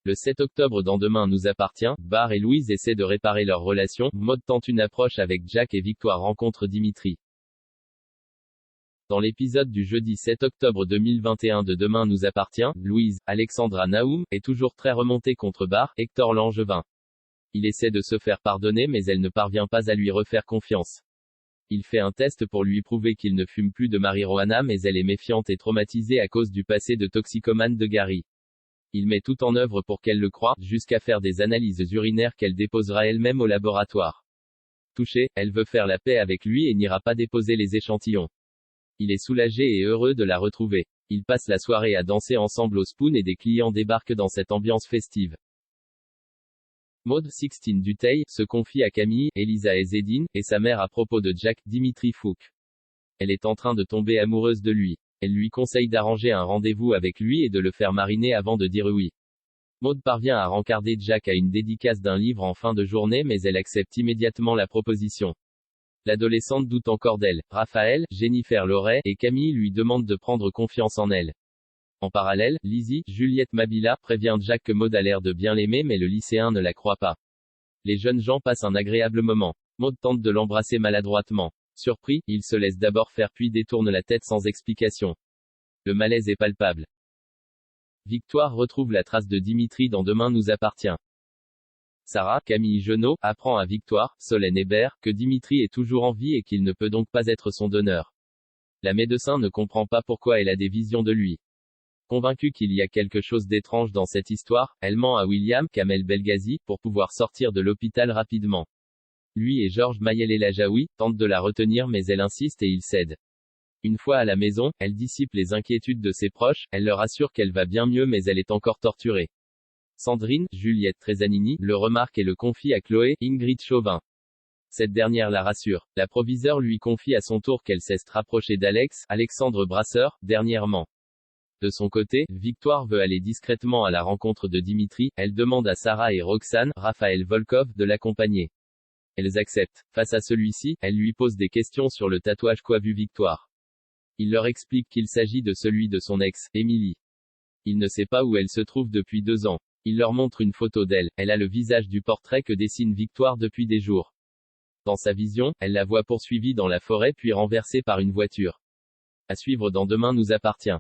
Le 7 octobre dans Demain nous appartient, Barr et Louise essaient de réparer leur relation, Maud tente une approche avec Jack et Victoire rencontre Dimitri. Dans l'épisode du jeudi 7 octobre 2021 de Demain nous appartient, Louise, Alexandra Naoum, est toujours très remontée contre Barr, Hector Langevin. Il essaie de se faire pardonner mais elle ne parvient pas à lui refaire confiance. Il fait un test pour lui prouver qu'il ne fume plus de marijuana mais elle est méfiante et traumatisée à cause du passé de toxicomane de Gary. Il met tout en œuvre pour qu'elle le croie, jusqu'à faire des analyses urinaires qu'elle déposera elle-même au laboratoire. Touchée, elle veut faire la paix avec lui et n'ira pas déposer les échantillons. Il est soulagé et heureux de la retrouver. Ils passent la soirée à danser ensemble au Spoon et des clients débarquent dans cette ambiance festive. Maud, Sixtine Dutheil, se confie à Camille, Elisa Ezzedine, et sa mère à propos de Jack, Dimitri Fouque. Elle est en train de tomber amoureuse de lui. Elle lui conseille d'arranger un rendez-vous avec lui et de le faire mariner avant de dire oui. Maud parvient à rencarder Jack à une dédicace d'un livre en fin de journée mais elle accepte immédiatement la proposition. L'adolescente doute encore d'elle. Raphaël, Jennifer Loret, et Camille lui demandent de prendre confiance en elle. En parallèle, Lizzie, Juliette Mabila, prévient Jack que Maud a l'air de bien l'aimer mais le lycéen ne la croit pas. Les jeunes gens passent un agréable moment. Maud tente de l'embrasser maladroitement. Surpris, il se laisse d'abord faire puis détourne la tête sans explication. Le malaise est palpable. Victoire retrouve la trace de Dimitri dans Demain nous appartient. Sarah, Camille Genot, apprend à Victoire, Solène Hébert, que Dimitri est toujours en vie et qu'il ne peut donc pas être son donneur. La médecin ne comprend pas pourquoi elle a des visions de lui. Convaincue qu'il y a quelque chose d'étrange dans cette histoire, elle ment à William Kamel Belghazi, pour pouvoir sortir de l'hôpital rapidement. Lui et Georges Mayel-El-Ajaoui tentent de la retenir mais elle insiste et il cède. Une fois à la maison, elle dissipe les inquiétudes de ses proches, elle leur assure qu'elle va bien mieux mais elle est encore torturée. Sandrine, Juliette Tresanini, le remarque et le confie à Chloé, Ingrid Chauvin. Cette dernière la rassure. La proviseure lui confie à son tour qu'elle cesse rapprocher d'Alex, Alexandre Brasseur, dernièrement. De son côté, Victoire veut aller discrètement à la rencontre de Dimitri, elle demande à Sarah et Roxane, Raphaël Volkov, de l'accompagner. Elles acceptent. Face à celui-ci, elle lui pose des questions sur le tatouage qu'a vu Victoire. Il leur explique qu'il s'agit de celui de son ex, Émilie. Il ne sait pas où elle se trouve depuis 2 ans. Il leur montre une photo d'elle, elle a le visage du portrait que dessine Victoire depuis des jours. Dans sa vision, elle la voit poursuivie dans la forêt puis renversée par une voiture. À suivre dans Demain nous appartient.